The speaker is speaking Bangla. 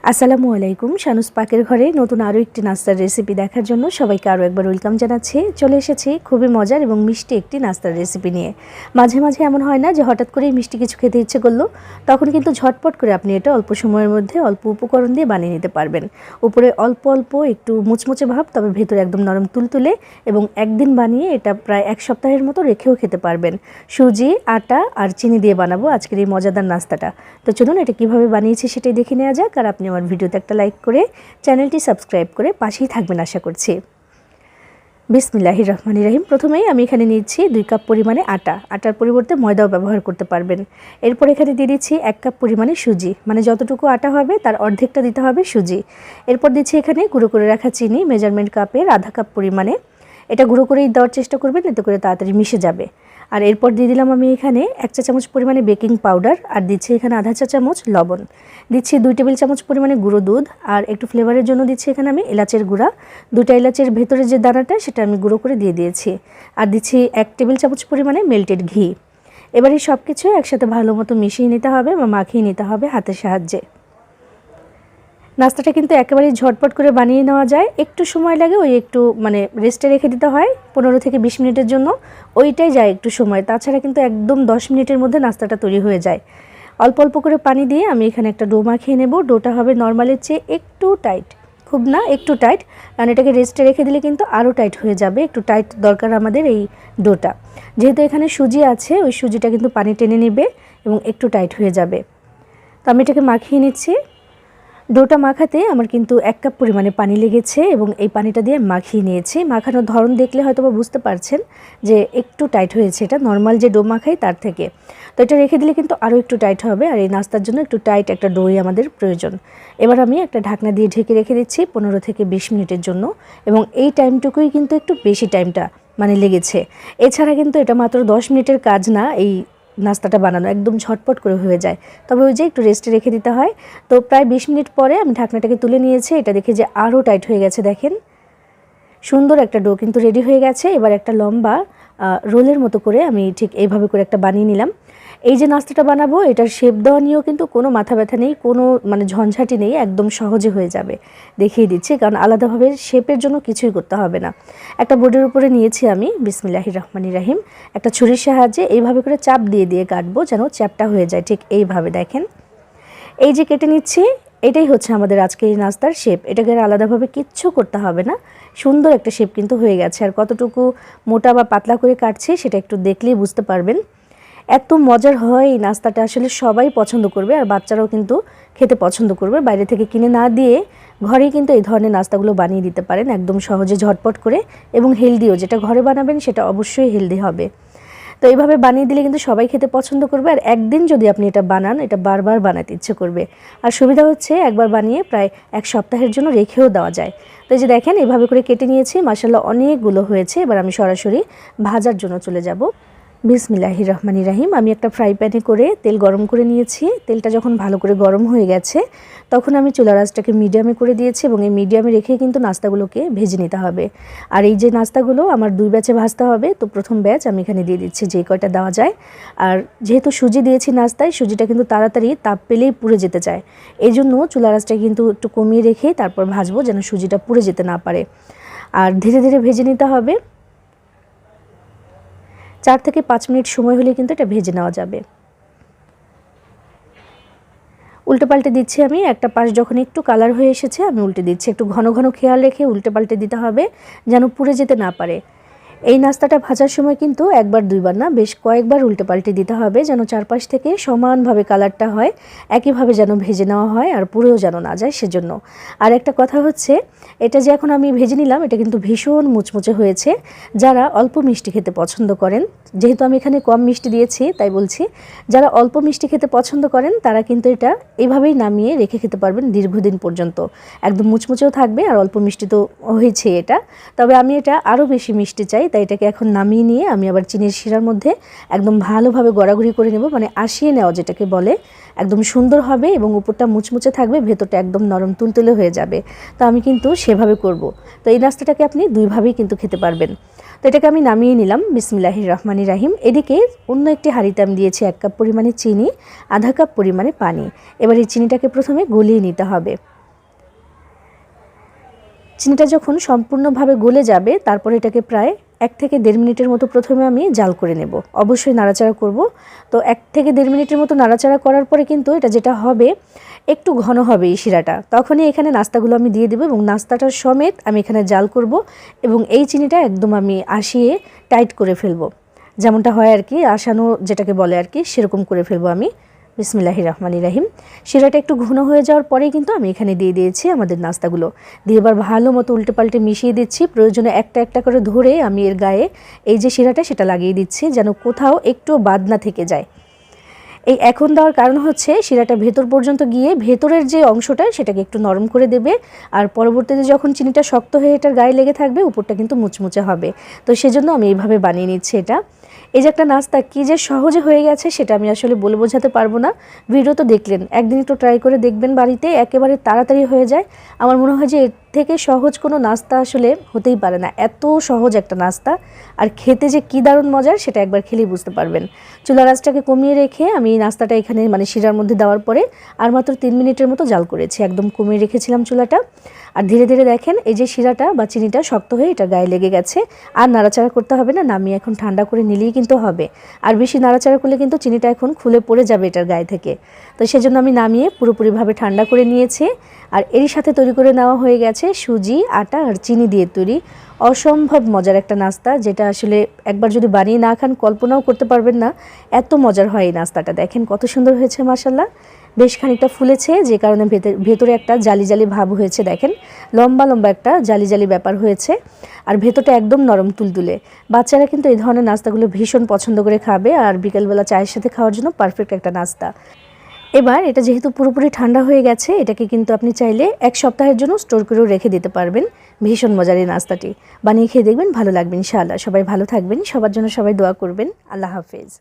আসসালামু আলাইকুম। শানুস পাকের ঘরে নতুন আরও একটি নাস্তার রেসিপি দেখার জন্য সবাইকে আরও একবার ওয়েলকাম জানাচ্ছি। চলে এসেছি খুবই মজার এবং মিষ্টি একটি নাস্তার রেসিপি নিয়ে। মাঝে মাঝে এমন হয় না যে হঠাৎ করেই মিষ্টি কিছু খেতে ইচ্ছে করলো, তখন কিন্তু ঝটপট করে আপনি এটা অল্প সময়ের মধ্যে অল্প উপকরণ দিয়ে বানিয়ে নিতে পারবেন। উপরে অল্প অল্প একটু মুচমুচে ভাব, তবে ভেতরে একদম নরম তুলতুলে, এবং একদিন বানিয়ে এটা প্রায় এক সপ্তাহের মতো রেখেও খেতে পারবেন। সুজি, আটা আর চিনি দিয়ে বানাবো আজকের এই মজাদার নাস্তাটা। তো চলুন এটা কীভাবে বানিয়েছি সেটাই দেখে নেওয়া যাক। আর আপনি আমার ভিডিওতে একটা লাইক করে চ্যানেলটি সাবস্ক্রাইব করে পাশেই থাকবেন আশা করছি। বিসমিল্লাহির রহমানির রহিম। প্রথমেই আমি এখানে নিচ্ছি 2 কাপ পরিমাণে আটা। আটার পরিবর্তে ময়দাও ব্যবহার করতে পারবেন। এরপর এখানে দিয়ে দিচ্ছি 1 কাপ পরিমাণে সুজি, মানে যতটুকু আটা হবে তার অর্ধেকটা দিতে হবে সুজি। এরপর দিচ্ছি এখানে গুঁড়ো করে রাখা চিনি, মেজারমেন্ট কাপের আধা কাপ পরিমাণে। এটা গুঁড়ো করেই দেওয়ার চেষ্টা করবেন, এতে করে তাড়াতাড়ি মিশে যাবে। আর এরপর দিয়ে দিলাম আমি এখানে 1 চা চামচ পরিমাণে বেকিং পাউডার, আর দিচ্ছি এখানে আধা চা চামচ লবণ। দিচ্ছি 2 টেবিল চামচ পরিমাণে গুঁড়ো দুধ, আর একটু ফ্লেভারের জন্য দিচ্ছি এখানে আমি এলাচের গুঁড়া। 2টা এলাচের ভেতরে যে দানাটা সেটা আমি গুঁড়ো করে দিয়ে দিয়েছি। আর দিচ্ছি 1 টেবিল চামচ পরিমাণে মেল্টেড ঘি। এবার এই সব কিছু একসাথে ভালো মতো মিশিয়ে নিতে হবে বা মাখিয়ে নিতে হবে হাতের সাহায্যে। নাস্তাটা কিন্তু একেবারেই ঝটপট করে বানিয়ে নেওয়া যায়। একটু সময় লাগে, ওই একটু রেস্টে রেখে দিতে হয় 15 থেকে 20 মিনিটের জন্য, ওইটাই যায় একটু সময়। তাছাড়া কিন্তু একদম 10 মিনিটের মধ্যে নাস্তাটা তৈরি হয়ে যায়। অল্প অল্প করে পানি দিয়ে আমি এখানে একটা ডো মাখিয়ে নেব। ডোটা হবে নর্মালের চেয়ে একটু টাইট, খুব না, একটু টাইট, কারণ এটাকে রেস্টে রেখে দিলে কিন্তু আরও টাইট হয়ে যাবে। একটু টাইট দরকার আমাদের এই ডোটা। যেহেতু এখানে সুজি আছে, ওই সুজিটা কিন্তু পানি টেনে নেবে এবং একটু টাইট হয়ে যাবে। তো আমি এটাকে মাখিয়ে নিচ্ছি। ডোটা মাখাতে আমার কিন্তু 1 কাপ পরিমাণে পানি লেগেছে এবং এই পানিটা দিয়ে মাখিয়ে নিয়েছি। মাখানোর ধরন দেখলে হয়তো বা বুঝতে পারছেন যে একটু টাইট হয়েছে, এটা নর্মাল যে ডো মাখাই তার থেকে। তো এটা রেখে দিলে কিন্তু আরও একটু টাইট হবে, আর এই নাস্তার জন্য একটু টাইট একটা ডোই আমাদের প্রয়োজন। এবার আমি একটা ঢাকনা দিয়ে ঢেকে রেখে দিচ্ছি 15 থেকে 20 মিনিটের জন্য, এবং এই টাইমটুকুই কিন্তু একটু বেশি টাইমটা লেগেছে। এছাড়া কিন্তু এটা মাত্র 10 মিনিটের কাজ না, এই নাস্তাটা বানানো একদম ঝটপট করে হয়ে যায়। তবে ওই যে একটু রেস্টে রেখে দিতে হয়। তো প্রায় 20 মিনিট পরে আমি ঢাকনাটাকে তুলে নিয়েছি। এটা দেখে যে আরও টাইট হয়ে গেছে, দেখেন সুন্দর একটা ডো কিন্তু রেডি হয়ে গেছে। এবার একটা লম্বা রোলের মতো করে আমি ঠিক এইভাবে করে একটা বানিয়ে নিলাম। এই যে নাস্তাটা বানাবো, এটার শেপ দেওয়া নিয়েও কিন্তু কোনো মাথা ব্যথা নেই, কোনো ঝঞ্ঝাটি নেই, একদম সহজে হয়ে যাবে। দেখিয়ে দিচ্ছি, কারণ আলাদাভাবে শেপের জন্য কিছুই করতে হবে না। একটা বোর্ডের উপরে নিয়েছি আমি, বিসমিল্লাহির রহমানির রহিম, একটা ছুরির সাহায্যে এইভাবে করে চাপ দিয়ে দিয়ে কাটবো যেন চ্যাপটা হয়ে যায়। ঠিক এইভাবে দেখেন, এই যে কেটে নিচ্ছি, এটাই হচ্ছে আমাদের আজকে এই নাস্তার শেপ। এটাকে আলাদাভাবে কিচ্ছু করতে হবে না, সুন্দর একটা শেপ কিন্তু হয়ে গেছে। আর কতটুকু মোটা বা পাতলা করে কাটছি সেটা একটু দেখলেই বুঝতে পারবেন। এত মজার হয় এই নাস্তাটা, আসলে সবাই পছন্দ করবে, আর বাচ্চারাও কিন্তু খেতে পছন্দ করবে। বাইরে থেকে কিনে না দিয়ে ঘরেই কিন্তু এই ধরনের নাস্তাগুলো বানিয়ে দিতে পারেন একদম সহজে ঝটপট করে, এবং হেলদিও। যেটা ঘরে বানাবেন সেটা অবশ্যই হেলদি হবে। তো এইভাবে বানিয়ে দিলে কিন্তু সবাই খেতে পছন্দ করবে, আর একদিন যদি আপনি এটা বানান, এটা বারবার বানাতে ইচ্ছে করবে। আর সুবিধা হচ্ছে একবার বানিয়ে প্রায় এক সপ্তাহের জন্য রেখেও দেওয়া যায়। তো এই যে দেখেন, এইভাবে করে কেটে নিয়েছি, মাশাআল্লাহ অনেকগুলো হয়েছে। এবার আমি সরাসরি ভাজার জন্য চলে যাব। বিসমিল্লাহির রহমানির রহিম। আমি একটা ফ্রাই প্যানে করে তেল গরম করে নিয়েছি। তেলটা যখন ভালো করে গরম হয়ে গেছে, তখন আমি চুলার আঁচটাকে মিডিয়ামে করে দিয়েছি, এবং এই মিডিয়ামে রেখে কিন্তু নাস্তাগুলোকে ভেজে নিতে হবে। আর এই যে নাস্তাগুলো আমার 2 ব্যাচে ভাজতে হবে। তো প্রথম ব্যাচ আমি এখানে দিয়ে দিচ্ছি যে কয়টা দেওয়া যায়। আর যেহেতু সুজি দিয়েছি নাস্তায়, সুজিটা কিন্তু তাড়াতাড়ি তাপ পেলেই পুড়ে যেতে চায়। এই জন্য চুলার আঁচটা কিন্তু একটু কমিয়ে রেখে তারপর ভাজবো, যেন সুজিটা পুড়ে যেতে না পারে। আর ধীরে ধীরে ভেজে নিতে হবে। 4 থেকে 5 মিনিট সময় হলে কিন্তু এটা ভেজে নেওয়া যাবে। উল্টে পাল্টে দিচ্ছি আমি। একটা পাশ যখন একটু কালার হয়ে এসেছে, আমি উল্টে দিচ্ছি। একটু ঘন ঘন খেয়াল রেখে উল্টে পাল্টে দিতে হবে, যেন পুড়ে যেতে না পারে। এই নাস্তাটা ভাজার সময় কিন্তু একবার দুইবার না, বেশ কয়েকবার উল্টে পাল্টে দিতে হবে, যেন চারপাশ থেকে সমানভাবে কালারটা হয়, একইভাবে যেন ভেজে নেওয়া হয়, আর পুড়েও যেন না যায় সেজন্য। আর একটা কথা হচ্ছে, এটা যে এখন আমি ভেজে নিলাম, এটা কিন্তু ভীষণ মুচমুচে হয়েছে। যারা অল্প মিষ্টি খেতে পছন্দ করেন, যেহেতু আমি এখানে কম মিষ্টি দিয়েছি তাই বলছি, যারা অল্প মিষ্টি খেতে পছন্দ করেন তারা কিন্তু এটা এইভাবেই নামিয়ে রেখে খেতে পারবেন দীর্ঘদিন পর্যন্ত। একদম মুচমুচেও থাকবে, আর অল্প মিষ্টি তো হয়েছে এটা। তবে আমি এটা আরও বেশি মিষ্টি চাই, তাই এটাকে এখন নামিয়ে নিয়ে আমি আবার চিনির শিরার মধ্যে একদম ভালোভাবে গড়াগড়ি করে নেব, আশিয়ে নেওয়া যেটাকে বলে। একদম সুন্দর হবে এবং উপরটা মুচমুচে থাকবে, ভেতরটা একদম নরম তুলতুলে হয়ে যাবে। তো আমি কিন্তু সেভাবে করব। তো এই নাস্তাটাকে আপনি দুইভাবেই কিন্তু খেতে পারবেন। তো এটাকে আমি নামিয়ে নিলাম। বিসমিল্লাহির রহমানির রহমানির রাহিম। এদিকে অন্য একটি হাঁড়িতে আমি দিয়েছি 1 কাপ পরিমাণে চিনি, আধা কাপ পরিমাণে পানি। এবার এই চিনিটাকে প্রথমে গলিয়ে নিতে হবে। চিনিটা যখন সম্পূর্ণভাবে গলে যাবে তারপর এটাকে প্রায় 1 থেকে 1.5 মিনিটের মতো প্রথমে আমি জাল করে নেব। অবশ্যই নাড়াচাড়া করব। তো 1 থেকে 1.5 মিনিটের মতো নাড়াচাড়া করার পরে কিন্তু এটা যেটা হবে একটু ঘন হবে এই শিরাটা। তখনই এখানে নাস্তাগুলো আমি দিয়ে দেব এবং নাস্তাটার সমেত আমি এখানে জাল করব এবং এই চিনিটা একদম আমি আশিয়ে টাইট করে ফেলবো, যেমনটা হয় আর কি, আসানো যেটাকে বলে আর কি, সেরকম করে ফেলবো আমি। বিসমিল্লাহির রহমানির রাহিম। শিরাটা একটু ঘন হয়ে যাওয়ার পরেই কিন্তু আমি এখানে দিয়ে দিয়েছি আমাদের নাস্তাগুলো। দিয়ে এবার ভালো মতো উল্টে পাল্টে মিশিয়ে দিচ্ছি। প্রয়োজনে একটা একটা করে ধরে আমি এর গায়ে এই যে শিরাটা সেটা লাগিয়ে দিচ্ছি, যেন কোথাও একটু বাদ না থেকে যায়। এই এখন দেওয়ার কারণ হচ্ছে শিরাটা ভেতর পর্যন্ত গিয়ে ভেতরের যে অংশটা সেটাকে একটু নরম করে দেবে, আর পরবর্তীতে যখন চিনিটা শক্ত হয়ে এটার গায়ে লেগে থাকবে উপরটা কিন্তু মুচমুচে হবে। তো সেজন্য আমি এইভাবে বানিয়ে নিচ্ছি এটা। এই যে একটা নাস্তা কী যে সহজে হয়ে গেছে সেটা আমি আসলে বলে বোঝাতে পারবো না। ভিডিও তো দেখলেন, একদিন একটু ট্রাই করে দেখবেন বাড়িতে, একেবারে তাড়াতাড়ি হয়ে যায়। আমার মনে হয় যে এর থেকে সহজ কোনো নাস্তা আসলে হতেই পারে না। এত সহজ একটা নাস্তা, আর খেতে যে কী দারুণ মজার সেটা একবার খেলেই বুঝতে পারবেন। চুলার আঁচটাকে কমিয়ে রেখে আমি এই নাস্তাটা এখানে মানে শিরার মধ্যে দেওয়ার পরে আর মাত্র 3 মিনিটের মতো জাল করেছি। একদম কমিয়ে রেখেছিলাম চুলাটা। আর ধীরে ধীরে দেখেন এই যে শিরাটা বা চিনিটা শক্ত হয়ে এটা গায়ে লেগে গেছে। আর নাড়াচাড়া করতে হবে না, নামিয়ে এখন ঠান্ডা করে নিলেই কিন্তু হবে। আর বেশি নাড়াচাড়া করলে কিন্তু চিনিটা এখন খুলে পড়ে যাবে এটার গায়ে থেকে। তো সেজন্য আমি নামিয়ে পুরোপুরিভাবে ঠান্ডা করে নিয়েছি। আর এরই সাথে তৈরি করে নেওয়া হয়ে গেছে সুজি, আটা আর চিনি দিয়ে তৈরি অসম্ভব মজার একটা নাস্তা, যেটা আসলে একবার যদি বানিয়ে না খান কল্পনাও করতে পারবেন না এত মজার হয় এই নাস্তাটা। দেখেন কত সুন্দর হয়েছে মাশাআল্লাহ। বেশ খানিকটা ফুলেছে, যে কারণে ভেতরে একটা জালি জালি ভাব হয়েছে। দেখেন লম্বা লম্বা একটা জালি জালি ব্যাপার হয়েছে, আর ভেতরটা একদম নরম তুলতুলে। বাচ্চারা কিন্তু এই ধরনের নাস্তাগুলো ভীষণ পছন্দ করে খাবে, আর বিকেলবেলা চায়ের সাথে খাওয়ার জন্য পারফেক্ট একটা নাস্তা। এবার এটা যেহেতু পুরোপুরি ঠান্ডা হয়ে গেছে, এটাকে কিন্তু আপনি চাইলে 1 সপ্তাহের জন্য স্টোর করেও রেখে দিতে পারবেন। ভীষণ মজার এই নাস্তাটি বানিয়ে খেয়ে দেখবেন, ভালো লাগবে ইনশাআল্লাহ। সবাই ভালো থাকবেন, সবার জন্য সবাই দোয়া করবেন। আল্লাহ হাফেজ।